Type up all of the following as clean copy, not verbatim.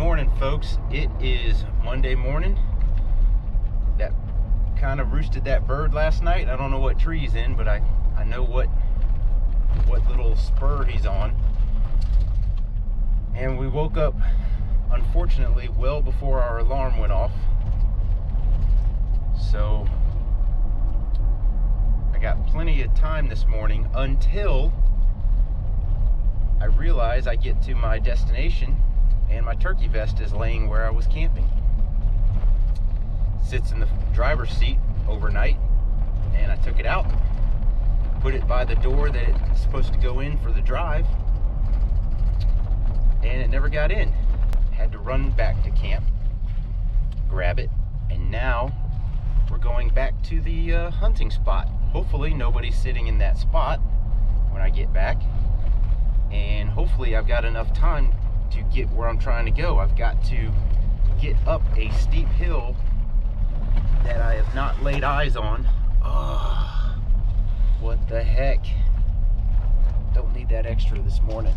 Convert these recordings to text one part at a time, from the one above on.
morning, folks. It is Monday morning. That kind of roosted that bird last night. I don't know what tree he's in, but I know what little spur he's on. And we woke up, unfortunately, well before our alarm went off. So I got plenty of time this morning until I realize I get to my destination and my turkey vest is laying where I was camping. Sits in the driver's seat overnight, and I took it out, put it by the door that it's supposed to go in for the drive, and it never got in. Had to run back to camp, grab it, and now we're going back to the hunting spot. Hopefully nobody's sitting in that spot when I get back, and hopefully I've got enough time to get where I'm trying to go. I've got to get up a steep hill that I have not laid eyes on. Oh, what the heck? Don't need that extra this morning.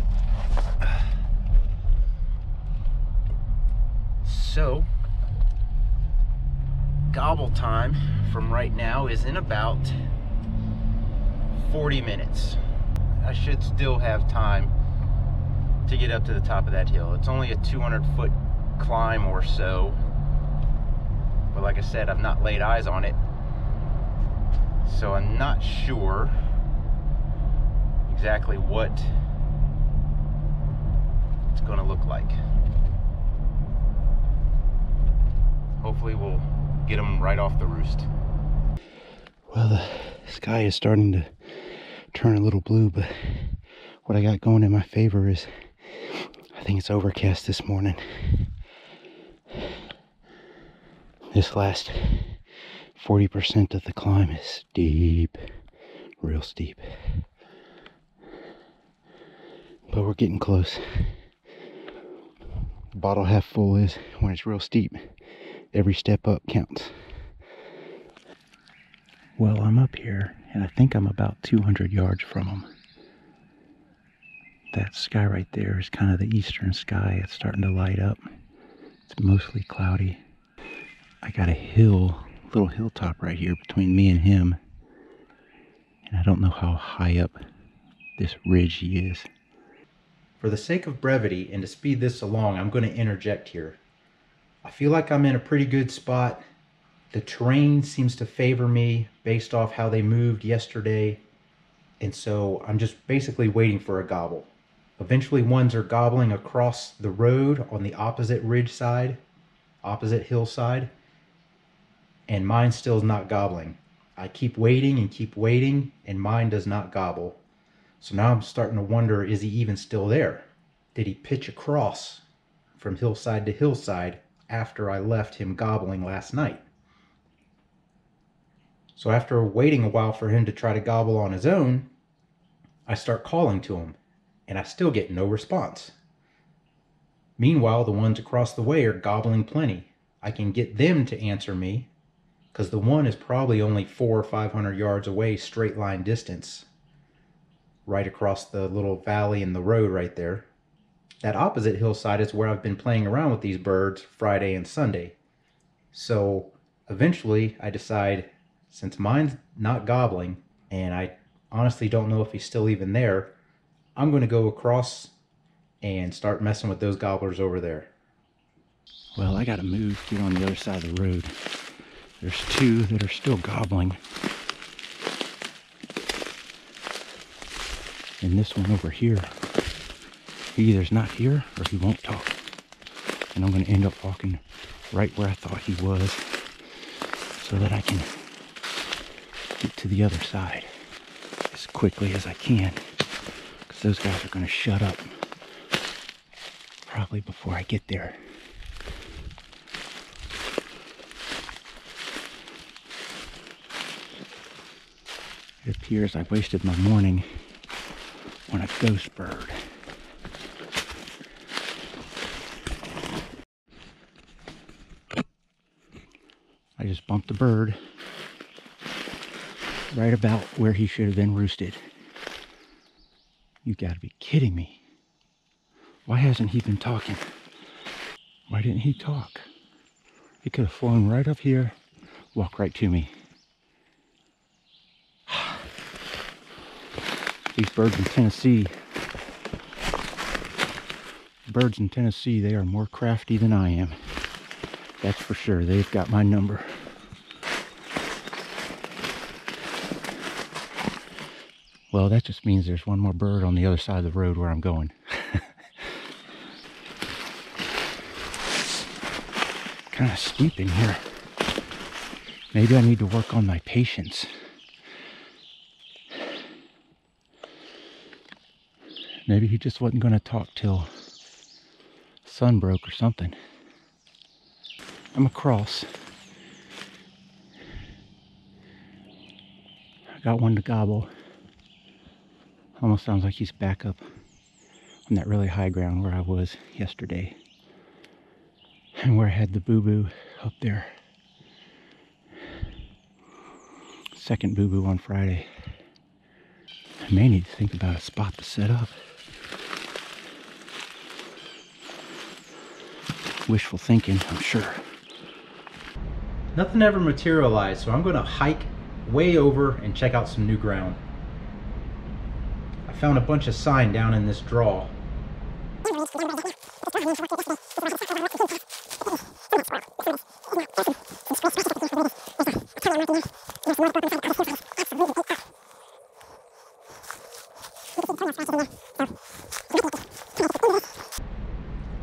So, gobble time from right now is in about 40 minutes. I should still have time to get up to the top of that hill. It's only a 200-foot climb or so, but like I said, I've not laid eyes on it, so I'm not sure exactly what it's going to look like. Hopefully we'll get them right off the roost. Well, the sky is starting to turn a little blue, but what I got going in my favor is I think it's overcast this morning. This last 40% of the climb is steep, real steep. But we're getting close. The bottle half full is when it's real steep, every step up counts. Well, I'm up here and I think I'm about 200 yards from them. That sky right there is kind of the eastern sky. It's starting to light up. It's mostly cloudy. I got a little hilltop right here between me and him. And I don't know how high up this ridge he is. For the sake of brevity and to speed this along, I'm going to interject here. I feel like I'm in a pretty good spot. The terrain seems to favor me based off how they moved yesterday. And so I'm just basically waiting for a gobble. Eventually ones are gobbling across the road on the opposite ridge side, opposite hillside, and mine still is not gobbling. I keep waiting, and mine does not gobble. So now I'm starting to wonder, is he even still there? Did he pitch across from hillside to hillside after I left him gobbling last night? So after waiting a while for him to try to gobble on his own, I start calling to him. And I still get no response. Meanwhile, the ones across the way are gobbling plenty. I can get them to answer me, because the one is probably only 400 or 500 yards away, straight line distance, right across the little valley in the road right there. That opposite hillside is where I've been playing around with these birds Friday and Sunday. So eventually I decide, since mine's not gobbling, and I honestly don't know if he's still even there, I'm going to go across and start messing with those gobblers over there. Well, I got to move, get on the other side of the road. There's two that are still gobbling. And this one over here, he either's not here or he won't talk. And I'm going to end up walking right where I thought he was so that I can get to the other side as quickly as I can. Those guys are going to shut up probably before I get there. It appears I wasted my morning on a ghost bird. I just bumped the bird right about where he should have been roosted. You gotta be kidding me. Why hasn't he been talking? Why didn't he talk? He could have flown right up here, walked right to me. These birds in Tennessee, they are more crafty than I am. That's for sure. They've got my number. Well, that just means there's one more bird on the other side of the road where I'm going. Kind of steep in here. Maybe I need to work on my patience. Maybe he just wasn't going to talk till sun broke or something. I'm across. I got one to gobble. Almost sounds like he's back up on that really high ground where I was yesterday. And where I had the boo-boo up there. Second boo-boo on Friday. I may need to think about a spot to set up. Wishful thinking, I'm sure. Nothing ever materialized, so I'm going to hike way over and check out some new ground. I found a bunch of sign down in this draw.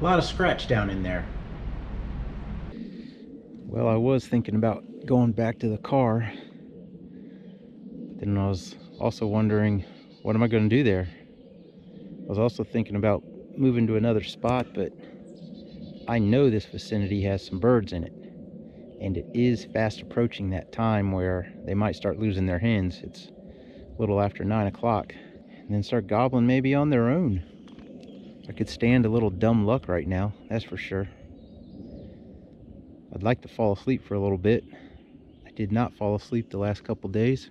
A lot of scratch down in there. Well, I was thinking about going back to the car. Then I was also wondering, what am I going to do there? I was also thinking about moving to another spot, but I know this vicinity has some birds in it. And it is fast approaching that time where they might start losing their hens. It's a little after 9 o'clock. And then start gobbling maybe on their own. I could stand a little dumb luck right now, that's for sure. I'd like to fall asleep for a little bit. I did not fall asleep the last couple days.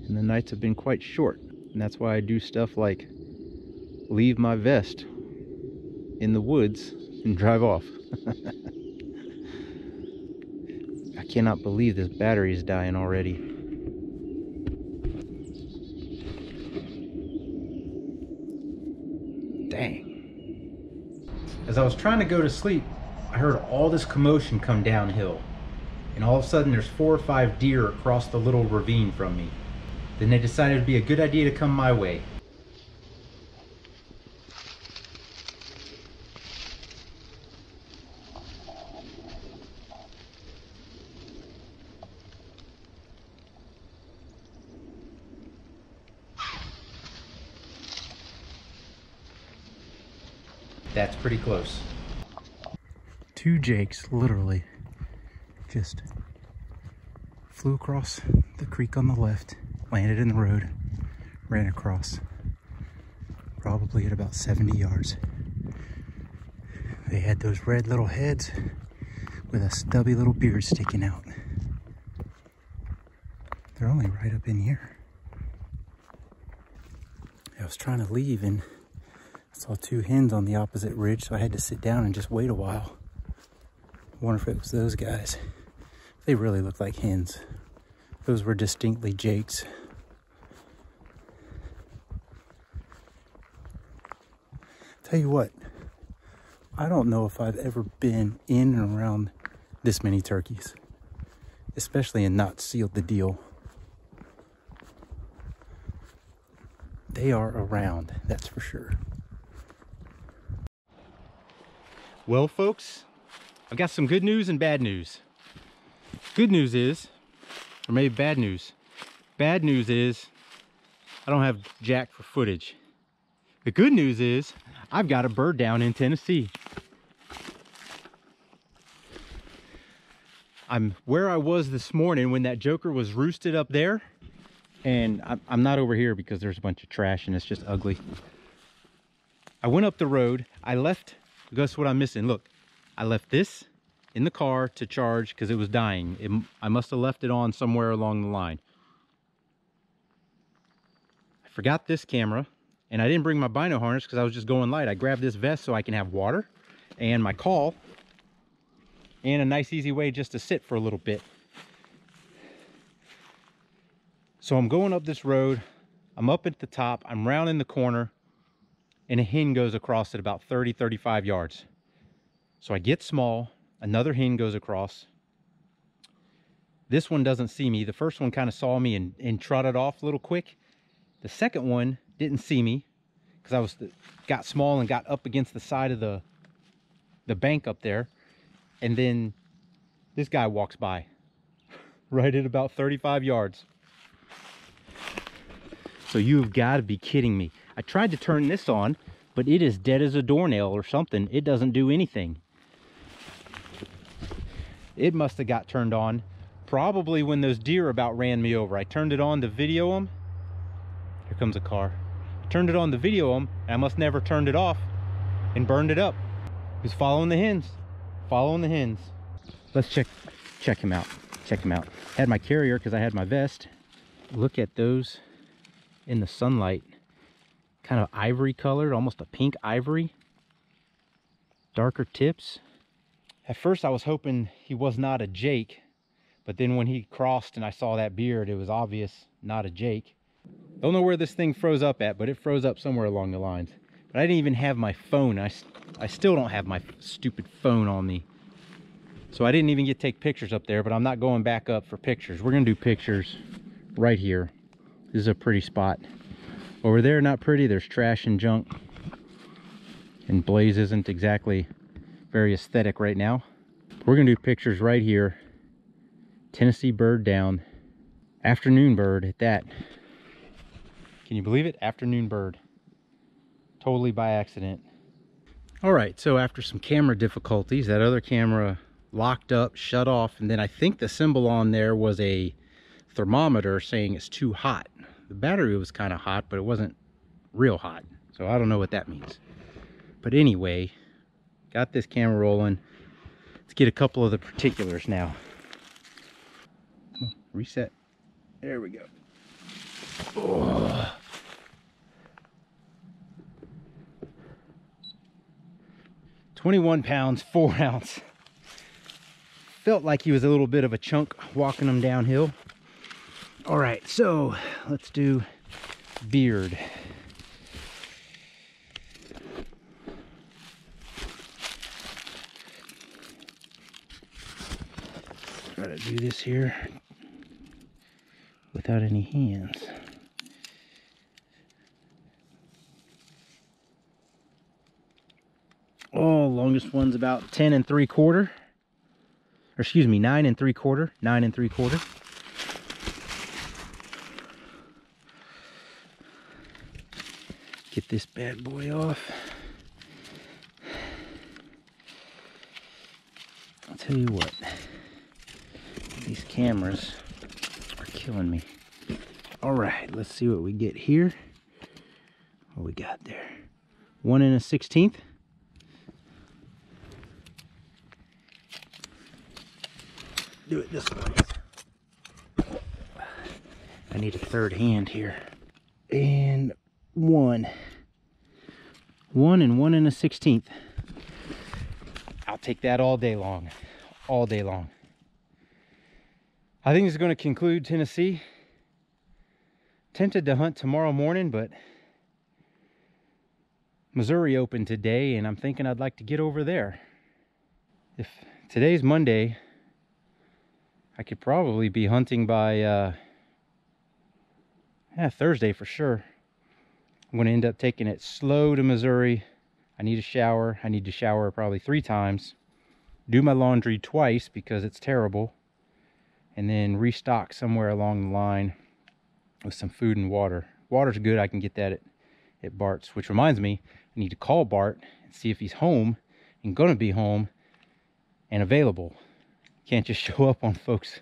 And the nights have been quite short. And that's why I do stuff like leave my vest in the woods and drive off. I cannot believe this battery is dying already. Dang. As I was trying to go to sleep, I heard all this commotion come downhill. And all of a sudden there's 4 or 5 deer across the little ravine from me. Then they decided it'd be a good idea to come my way. That's pretty close. 2 jakes literally just flew across the creek on the left, landed in the road, ran across, probably at about 70 yards. They had those red little heads with a stubby little beard sticking out. They're only right up in here. I was trying to leave and I saw 2 hens on the opposite ridge, so I had to sit down and just wait a while. I wonder if it was those guys. They really looked like hens. Those were distinctly jakes. Tell you what, I don't know if I've ever been in and around this many turkeys, especially and not sealed the deal. They are around, that's for sure. Well, folks, I've got some good news and bad news. Good news is, or maybe bad news. Bad news is, I don't have jack for footage. The good news is, I've got a bird down in Tennessee. I'm where I was this morning when that joker was roosted up there. And I'm not over here because there's a bunch of trash and it's just ugly. I went up the road. I left, guess what I'm missing? Look, I left this in the car to charge because it was dying. I must have left it on somewhere along the line. I forgot this camera and I didn't bring my bino harness because I was just going light. I grabbed this vest so I can have water and my call, and a nice easy way just to sit for a little bit. So I'm going up this road, I'm up at the top, I'm rounding the corner, and a hen goes across at about 30-35 yards. So I get small, another hen goes across. This one doesn't see me. The first one kind of saw me and trotted off a little quick. The second one didn't see me because got small and got up against the side of the bank up there. And then this guy walks by right at about 35 yards. So you've got to be kidding me. I tried to turn this on, but it is dead as a doornail or something. It doesn't do anything. It must have got turned on probably when those deer about ran me over. I turned it on to video them. Here comes a car. I turned it on to video them, and I must never turned it off and burned it up. He was following the hens. Following the hens. Let's check him out. Check him out. Had my carrier because I had my vest. Look at those in the sunlight. Kind of ivory colored, almost a pink ivory. Darker tips. At first I was hoping he was not a Jake, but then when he crossed and I saw that beard, it was obvious not a Jake. Don't know where this thing froze up at, but it froze up somewhere along the lines. But I didn't even have my phone. I still don't have my stupid phone on me. So I didn't even get to take pictures up there, but I'm not going back up for pictures. We're gonna do pictures right here. This is a pretty spot. Over there, not pretty. There's trash and junk. And Blaze isn't exactly very aesthetic right now. We're gonna do pictures right here. Tennessee bird down. Afternoon bird at that. Can you believe it? Afternoon bird. Totally by accident. All right, so after some camera difficulties, that other camera locked up, shut off, and then I think the symbol on there was a thermometer saying it's too hot. The battery was kind of hot, but it wasn't real hot. So I don't know what that means. But anyway, got this camera rolling. Let's get a couple of the particulars now. Reset. There we go. Oh. 21 pounds, 4 ounce. Felt like he was a little bit of a chunk walking him downhill. All right, so let's do beard. Try to do this here without any hands. Oh, longest one's about 10 3/4. Or excuse me, 9 3/4. 9 3/4. Get this bad boy off. I'll tell you what, these cameras are killing me. All right, let's see what we get here. What we got there? 1 1/16. Do it this way. I need a third hand here. And 1 1 1/16. I'll take that all day long. All day long. I think this is going to conclude Tennessee. Tempted to hunt tomorrow morning, but Missouri opened today, and I'm thinking I'd like to get over there. If today's Monday, I could probably be hunting by Thursday for sure. I'm going to end up taking it slow to Missouri. I need a shower. I need to shower probably 3 times. Do my laundry twice because it's terrible. And then restock somewhere along the line with some food and water. Water's good. I can get that at Bart's. Which reminds me, I need to call Bart and see if he's home and going to be home and available. Can't just show up on folks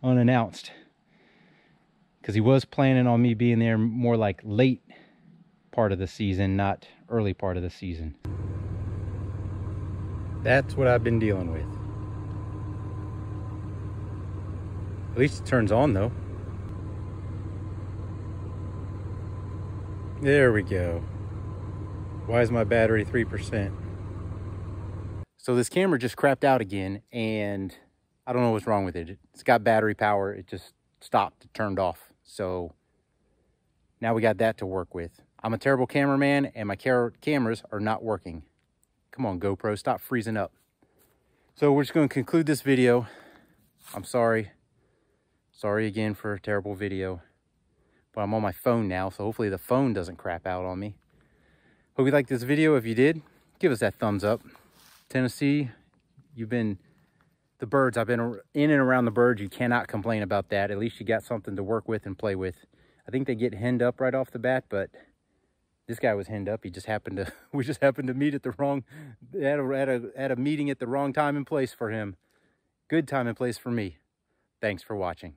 unannounced. Because he was planning on me being there more like late part of the season, not early part of the season. That's what I've been dealing with. At least it turns on though. There we go. Why is my battery 3%? So this camera just crapped out again, and I don't know what's wrong with it. It's got battery power. It just stopped, it turned off. So now we got that to work with. I'm a terrible cameraman, and my cameras are not working. Come on, GoPro, stop freezing up. So we're just going to conclude this video. I'm sorry. Sorry again for a terrible video. But I'm on my phone now, so hopefully the phone doesn't crap out on me. Hope you liked this video. If you did, give us that thumbs up. Tennessee, you've been... The birds, I've been in and around the birds. You cannot complain about that. At least you got something to work with and play with. I think they get henned up right off the bat, but this guy was henned up. He just happened to, we just happened to meet at the wrong, at a meeting at the wrong time and place for him. Good time and place for me. Thanks for watching.